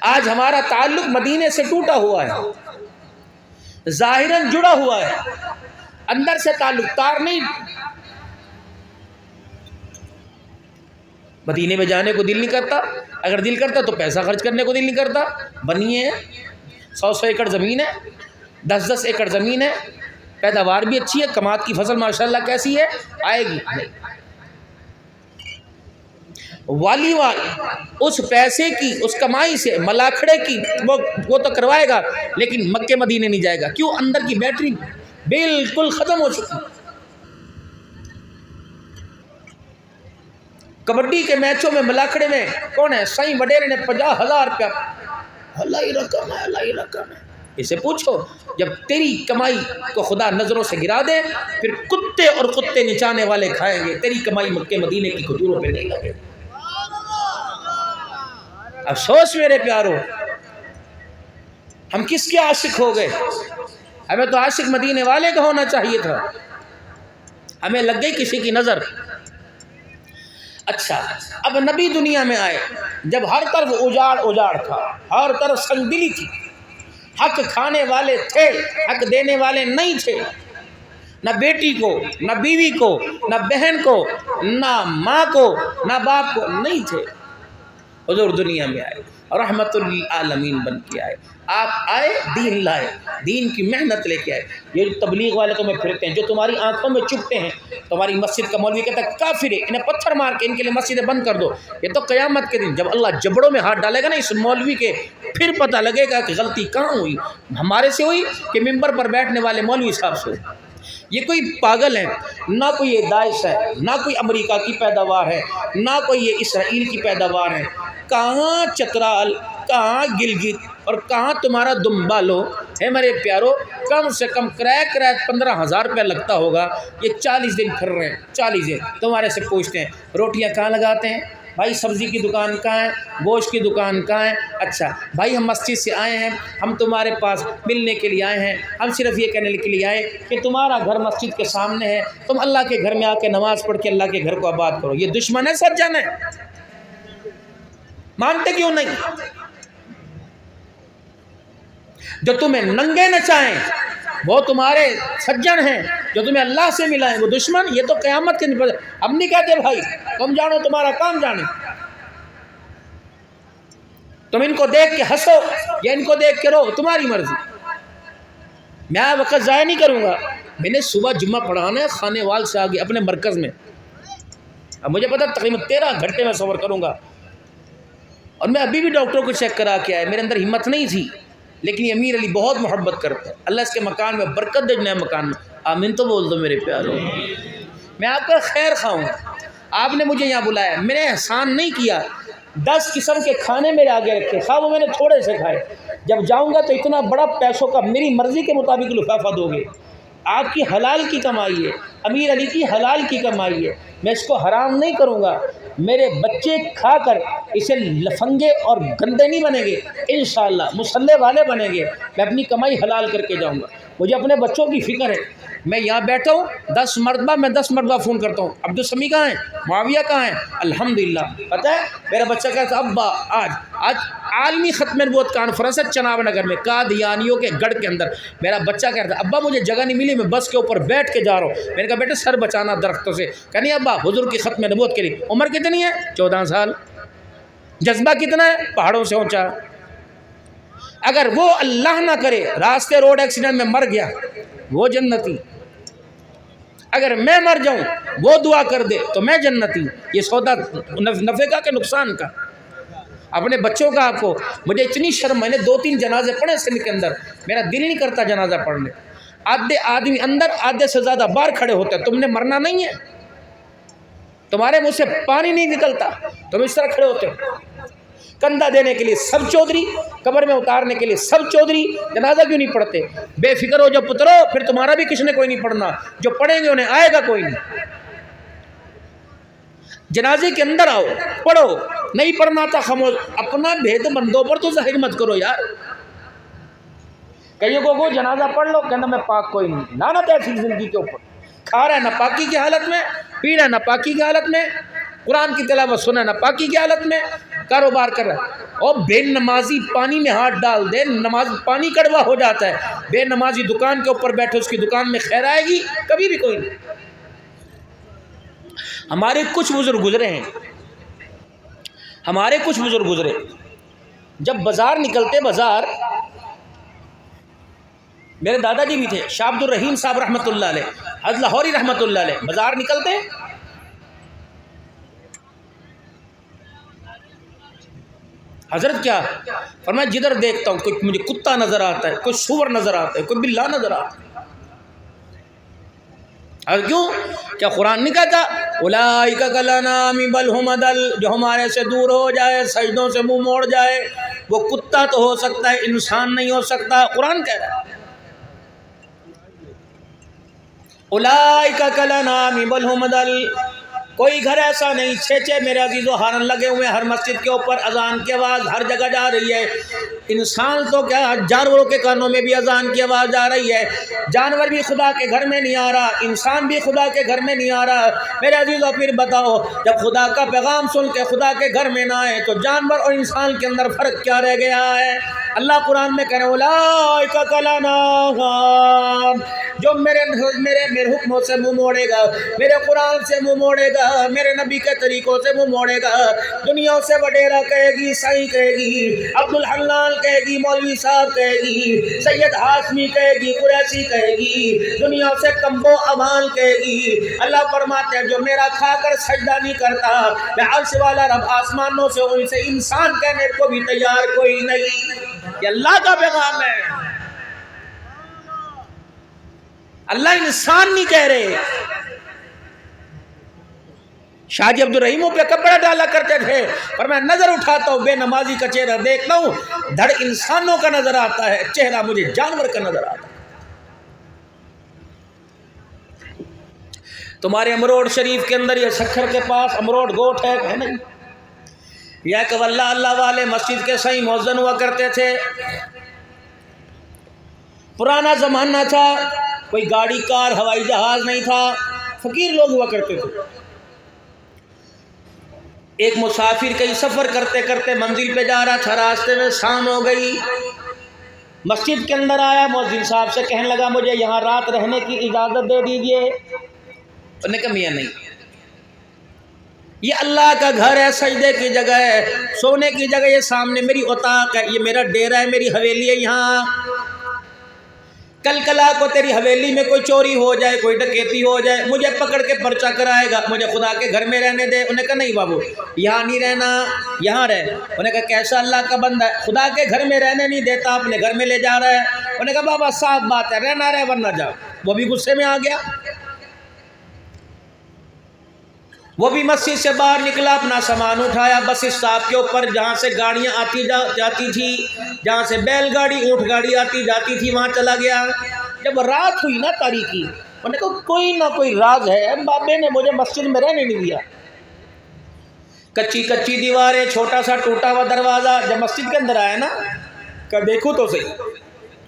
آج ہمارا تعلق مدینے سے ٹوٹا ہوا ہے، ظاہراً جڑا ہوا ہے، اندر سے تعلق تار نہیں۔ مدینے میں جانے کو دل نہیں کرتا، اگر دل کرتا تو پیسہ خرچ کرنے کو دل نہیں کرتا۔ بنیے ہیں، 100 ایکڑ زمین ہے، 10 ایکڑ زمین ہے، پیداوار بھی اچھی ہے، کماد کی فصل ماشاءاللہ کیسی ہے، آئے گی۔ والی اس پیسے کی، اس کمائی سے ملاکھڑے کی وہ تو کروائے گا، لیکن مکے مدینے نہیں جائے گا۔ کیوں؟ اندر کی بیٹری بالکل ختم ہو چکی۔ کبڈی کے میچوں میں ملاکھڑے میں کون ہے؟ سائیں وڈیرے نے 50,000 روپیہ، اللہ رقم ہے، اللہ رقم ہے۔ اسے پوچھو، جب تیری کمائی کو خدا نظروں سے گرا دے، پھر کتے اور کتے نچانے والے کھائیں گے، تیری کمائی مکے مدینے کی کھجوروں پہ نہیں لگے۔ افسوس میرے پیارو، ہم کس کے عاشق ہو گئے؟ ہمیں تو عاشق مدینے والے کا ہونا چاہیے تھا، ہمیں لگ گئی کسی کی نظر۔ اچھا، اب نبی دنیا میں آئے، جب ہر طرف اجاڑ تھا، ہر طرف سنگ دلی تھی، حق کھانے والے تھے، حق دینے والے نہیں تھے، نہ بیٹی کو، نہ بیوی کو، نہ بہن کو، نہ ماں کو، نہ باپ کو نہیں تھے۔ حضور دنیا میں آئے، رحمت للعالمین بن کے آئے، آپ آئے، دین لائے، دین کی محنت لے کے آئے۔ یہ جو تبلیغ والے تمہیں پھرتے ہیں، جو تمہاری آنکھوں میں چپتے ہیں، تمہاری مسجد کا مولوی کہتا ہے کافر ہے، انہیں پتھر مار کے ان کے لیے مسجدیں بند کر دو، یہ تو قیامت کے دن جب اللہ جبڑوں میں ہاتھ ڈالے گا نا اس مولوی کے، پھر پتہ لگے گا کہ غلطی کہاں ہوئی، ہمارے سے ہوئی کہ ممبر پر بیٹھنے والے مولوی صاحب سے ہوئی۔ یہ کوئی پاگل ہے، نہ کوئی یہ داعش ہے، نہ کوئی امریکہ کی پیداوار ہے، نہ کوئی یہ اسرائیل کی پیداوار ہے۔ کہاں چترال، کہاں گلگت اور کہاں تمہارا دمبالو ہے میرے پیارو؟ کم سے کم کرایہ 15,000 روپیہ لگتا ہوگا، یہ 40 دن پھر رہے ہیں، 40 دن تمہارے سے پوچھتے ہیں روٹیاں کہاں لگاتے ہیں بھائی، سبزی کی دکان کہاں ہے، گوشت کی دکان کہاں ہے؟ اچھا بھائی ہم مسجد سے آئے ہیں، ہم تمہارے پاس ملنے کے لیے آئے ہیں، ہم صرف یہ کہنے کے لیے آئے کہ تمہارا گھر مسجد کے سامنے ہے، تم اللہ کے گھر میں آ کے نماز پڑھ کے اللہ کے گھر کو آباد کرو۔ یہ دشمن ہے سجن ہے؟ مانتے کیوں نہیں؟ جو تمہیں ننگے نچائیں وہ تمہارے سجن ہیں، جو تمہیں اللہ سے ملائیں وہ دشمن۔ یہ تو قیامت کے دن، ہم نہیں کہتے بھائی تم جانو تمہارا کام جانے، تم ان کو دیکھ کے ہنسو یا ان کو دیکھ کے رو، تمہاری مرضی۔ میں وقت ضائع نہیں کروں گا، میں نے صبح جمعہ پڑھانا ہے خانے وال سے آگے اپنے مرکز میں، اب مجھے پتا تقریباً 13 گھنٹے میں سفر کروں گا، اور میں ابھی بھی ڈاکٹر کو چیک کرا کے آیا، میرے اندر ہمت نہیں تھی، لیکن یہ امیر علی بہت محبت کرتا ہے، اللہ اس کے مکان میں برکت دے، نئے مکان میں آمین تو بول دو میرے پیارو۔ میں آپ کا خیر خواہ ہوں، آپ نے مجھے یہاں بلایا، میں نے احسان نہیں کیا، 10 قسم کے کھانے میرے آگے رکھے، خواہ وہ میں نے تھوڑے سے کھائے، جب جاؤں گا تو اتنا بڑا پیسوں کا میری مرضی کے مطابق لفافہ دو گے، آپ کی حلال کی کمائی ہے، امیر علی کی حلال کی کمائی ہے، میں اس کو حرام نہیں کروں گا، میرے بچے کھا کر اسے لفنگے اور گندے نہیں بنیں گے، انشاءاللہ مسلح والے بنیں گے، میں اپنی کمائی حلال کر کے جاؤں گا، مجھے اپنے بچوں کی فکر ہے، میں یہاں بیٹھا ہوں 10 مرتبہ میں 10 مرتبہ فون کرتا ہوں، عبدالسمی کہاں ہیں، معاویہ کہاں ہیں، الحمدللہ۔ پتہ ہے میرا بچہ کہتا ہے ابا آج عالمی ختم نبوت کانفرنس ہے چناب نگر میں قادیانیوں کے گڑھ کے اندر، میرا بچہ کہتا ہے ابا مجھے جگہ نہیں ملی، میں بس کے اوپر بیٹھ کے جا رہا ہوں، میں نے کہا بیٹا سر بچانا درختوں سے، کہ نہیں ابا حضور کی ختم نبوت کے لیے۔ عمر کتنی ہے؟ 14 سال۔ جذبہ کتنا ہے؟ پہاڑوں سے اونچا۔ اگر وہ اللہ نہ کرے راستے روڈ ایکسیڈنٹ میں مر گیا وہ جنتی، اگر میں مر جاؤں وہ دعا کر دے تو میں جنتی، یہ سودا نفع کا کہ نقصان کا؟ اپنے بچوں کا آپ کو، مجھے اتنی شرم، میں نے 2-3 جنازے پڑھے سن کے اندر، میرا دل نہیں کرتا جنازہ پڑھنے، آدھے آدمی اندر آدھے سے زیادہ باہر کھڑے ہوتے ہیں، تم نے مرنا نہیں ہے، تمہارے منہ سے پانی نہیں نکلتا، تم اس طرح کھڑے ہوتے ہو، کندھا دینے کے لیے سب چودھری، قبر میں اتارنے کے لیے سب چودھری، جنازہ کیوں نہیں پڑھتے؟ بے فکر ہو جو پترو، پھر تمہارا بھی کسی نے کوئی نہیں پڑھنا، جو پڑھیں گے انہیں آئے گا کوئی نہیں۔ جنازے کے اندر آؤ، پڑھو، نہیں پڑھنا تھا خاموش، اپنا بھید بندوں پر تو ظاہر مت کرو یار۔ کئیوں کو جنازہ پڑھ لو، کہنا میں پاک کوئی نہیں، لعنت ہے ایسی زندگی کے اوپر، کھا رہا ہے ناپاکی کی حالت میں، پی رہا ہے ناپاکی کی حالت میں، قرآن کی تلاوت سنا ہے ناپاکی کی حالت میں، کاروبار کر رہا ہے۔ اور بے نمازی پانی میں ہاتھ ڈال دے، نماز پانی کڑوا ہو جاتا ہے، بے نمازی دکان کے اوپر بیٹھے، اس کی دکان میں خیر آئے گی؟ کبھی بھی کوئی نہیں۔ ہمارے کچھ بزرگ گزرے ہیں، ہمارے کچھ بزرگ گزرے، جب بازار نکلتے، بازار، میرے دادا جی بھی تھے، شاہ عبد الرحیم صاحب رحمۃ اللہ علیہ، حضرت لاہوری رحمۃ اللہ علیہ، بازار نکلتے حضرت کیا فرمایا، جدھر دیکھتا ہوں کوئی مجھے کتا نظر آتا ہے، کوئی سور نظر آتا ہے، کوئی بلا نظر آتا ہے۔ اور کیوں؟ کیا قرآن نہیں کہتا اولئک کالانعام بل ھم اضل، جو ہمارے سے دور ہو جائے، سجدوں سے منہ موڑ جائے، وہ کتا تو ہو سکتا ہے، انسان نہیں ہو سکتا۔ قرآن کہہ رہا ہے اولئک کالانعام بل ھم اضل۔ کوئی گھر ایسا نہیں، چھ میرے عزیزو ہارن لگے ہوئے، ہر مسجد کے اوپر اذان کی آواز ہر جگہ جا رہی ہے۔ انسان تو کیا، جانوروں کے کانوں میں بھی اذان کی آواز جا رہی ہے۔ جانور بھی خدا کے گھر میں نہیں آ رہا، انسان بھی خدا کے گھر میں نہیں آ رہا۔ میرے عزیزو پھر بتاؤ، جب خدا کا پیغام سن کے خدا کے گھر میں نہ آئے تو جانور اور انسان کے اندر فرق کیا رہ گیا ہے؟ اللہ قرآن میں کہہ رہے ہیں اولئک کالانعام، جو میرے حکموں سے منہ موڑے گا، میرے قرآن سے منہ موڑے گا، میرے نبی کے طریقوں سے منہ موڑے گا، دنیا سے وڈیرا کہے گی، سائیں کہے گی، عبد الحنان کہے گی، مولوی صاحب کہے گی، سید ہاشمی کہے گی، قریشی کہے گی، دنیا سے کمبو امان کہے گی۔ اللہ فرماتے ہیں جو میرا کھا کر سجدہ نہیں کرتا، میں عرش والا رب آسمانوں سے ان سے انسان کہنے کو بھی تیار کوئی نہیں۔ یہ اللہ کا پیغام ہے، اللہ انسان نہیں کہہ رہے۔ شاہ جی عبد الرحیم پہ کپڑا ڈالا کرتے تھے، پر میں نظر اٹھاتا ہوں، بے نمازی کا چہرہ دیکھتا ہوں، دھڑ انسانوں کا نظر آتا ہے، چہرہ مجھے جانور کا نظر آتا ہے۔ تمہارے امروڑ شریف کے اندر، یہ سکھر کے پاس امروڑ گوٹ ہے نہیں، یہ کہ اللہ اللہ والے مسجد کے صحیح مؤذن ہوا کرتے تھے۔ پرانا زمانہ تھا، کوئی گاڑی کار ہوائی جہاز نہیں تھا، فقیر لوگ ہوا کرتے تھے۔ ایک مسافر کئی سفر کرتے کرتے منزل پہ جا رہا تھا، راستے میں شام ہو گئی، مسجد کے اندر آیا، مؤذن صاحب سے کہنے لگا مجھے یہاں رات رہنے کی اجازت دے دیجئے۔ انہوں نے کہا میاں نہیں، یہ اللہ کا گھر ہے، سجدے کی جگہ ہے، سونے کی جگہ، یہ سامنے میری اطاق ہے، یہ میرا ڈیرہ ہے، میری حویلی ہے یہاں، کل کلا کو تیری حویلی میں کوئی چوری ہو جائے، کوئی ڈکیتی ہو جائے، مجھے پکڑ کے پرچہ کرائے گا، مجھے خدا کے گھر میں رہنے دے۔ انہوں نے کہا نہیں بابو، یہاں نہیں رہنا، یہاں رہ۔ انہوں نے کہا کیسا اللہ کا بندہ ہے، خدا کے گھر میں رہنے نہیں دیتا، اپنے گھر میں لے جا رہا ہے۔ انہوں نے کہا بابا صاف بات ہے، رہنا رہ ورنہ جا۔ وہ بھی غصے میں آ گیا، وہ بھی مسجد سے باہر نکلا، اپنا سامان اٹھایا، بس اسٹاپ کے اوپر جہاں سے گاڑیاں آتی جاتی تھی، جہاں سے بیل گاڑی اونٹ گاڑی آتی جاتی تھی، وہاں چلا گیا۔ جب رات ہوئی نا تاریکی، انہوں نے کہا کوئی نہ کوئی راز ہے، بابے نے مجھے مسجد میں رہنے نہیں دیا۔ کچی کچی دیواریں، چھوٹا سا ٹوٹا ہوا دروازہ، جب مسجد کے اندر آیا نا، کہ دیکھو تو صحیح،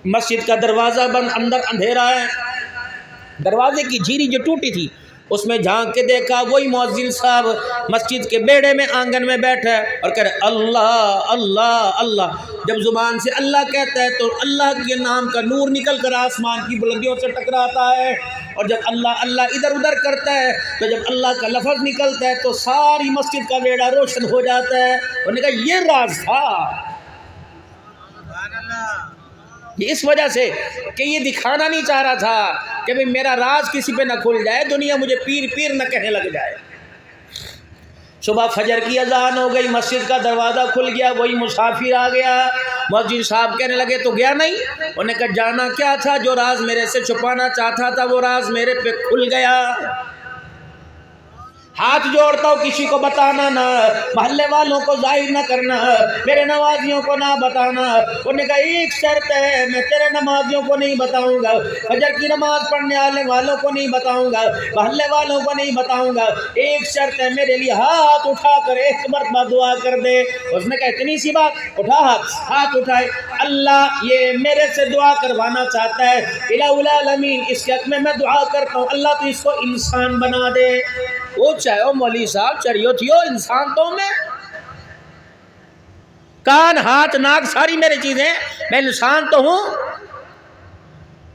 مسجد کا دروازہ بند، اندر اندھیرا ہے، دروازے کی جھیری جو ٹوٹی تھی اس میں جھانک کے دیکھا، وہی مؤذن صاحب مسجد کے بیڑے میں آنگن میں بیٹھا ہے اور کہہ رہے اللہ اللہ اللہ۔ جب زبان سے اللہ کہتا ہے تو اللہ کے نام کا نور نکل کر آسمان کی بلندیوں سے ٹکراتا ہے، اور جب اللہ اللہ ادھر ادھر کرتا ہے تو جب اللہ کا لفظ نکلتا ہے تو ساری مسجد کا بیڑا روشن ہو جاتا ہے۔ انہوں نے کہا یہ راز تھا، یہ اس وجہ سے کہ یہ دکھانا نہیں چاہ رہا تھا کہ میرا راز کسی پہ نہ کھل جائے، دنیا مجھے پیر پیر نہ کہنے لگ جائے۔ صبح فجر کی اذان ہو گئی، مسجد کا دروازہ کھل گیا، وہی مسافر آ گیا، مؤذن صاحب کہنے لگے تو گیا نہیں؟ انہوں نے کہا جانا کیا تھا، جو راز میرے سے چھپانا چاہتا تھا وہ راز میرے پہ کھل گیا۔ ہاتھ جوڑتا ہوں کسی کو بتانا نہ، محلے والوں کو ظاہر نہ کرنا، میرے نمازیوں کو نہ بتانا۔ انہوں نے کہا ایک شرط ہے، میں تیرے نمازیوں کو نہیں بتاؤں گا، فجر کی نماز پڑھنے والوں کو نہیں بتاؤں گا، محلے والوں کو نہیں بتاؤں گا، ایک شرط ہے میرے لیے ہاتھ اٹھا کر ایک مرتبہ دعا کر دے۔ اس نے کہا اتنی سی بات، اٹھا ہاتھ اٹھائے، اللہ یہ میرے سے دعا کروانا چاہتا ہے، الہ العالمین اس کے حق میں میں دعا کرتا ہوں، اللہ تو اس کو انسان بنا دے۔ وہ چاہے مولوی صاحب چریو تھیو، انسان تو میں کان ہاتھ ناک ساری میری چیزیں، میں انسان تو ہوں.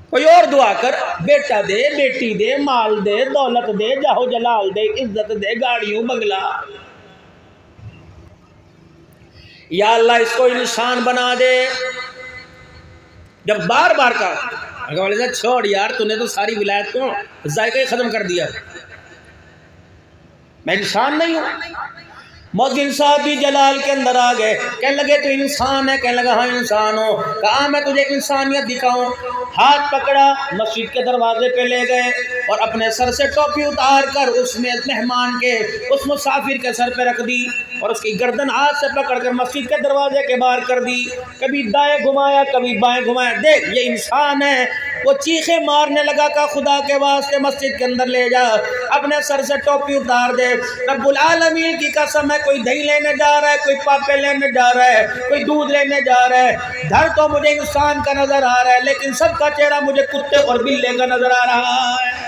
کوئی اور دعا کر، بیٹا دے، بیٹی دے، مال دے، دولت دے، جاہو جلال دے، عزت دے، گاڑیوں بنگلہ. یا اللہ اس کو انسان بنا دے. جب بار بار کا چھوڑ یار، تو نے تو ساری ولایت کو ذائقہ ہی ختم کر دیا، میں انسان نہیں ہوں. مؤذن صاحب بھی جلال کے اندر آ گئے، کہنے لگے تو انسان ہے؟ کہنے لگا ہاں انسان ہو. کہا میں تجھے انسانیت دکھاؤں. ہاتھ پکڑا، مسجد کے دروازے پہ لے گئے اور اپنے سر سے ٹوپی اتار کر اس میں مہمان کے، اس مسافر کے سر پہ رکھ دی اور اس کی گردن ہاتھ سے پکڑ کر مسجد کے دروازے کے باہر کر دی. کبھی دائیں گھمایا، کبھی بائیں گھمایا. دیکھ یہ انسان ہے. وہ چیخیں مارنے لگا، کہ خدا کے واسطے مسجد کے اندر لے جا، اپنے سر سے ٹوپی اتار دے. رب العالمین کی قسم ہے، کوئی دہی لینے جا رہا ہے، کوئی پاپے لینے جا رہا ہے، کوئی دودھ لینے جا رہا ہے. گھر تو مجھے انسان کا نظر آ رہا ہے، لیکن سب کا چہرہ مجھے کتے اور بلے کا نظر آ رہا ہے.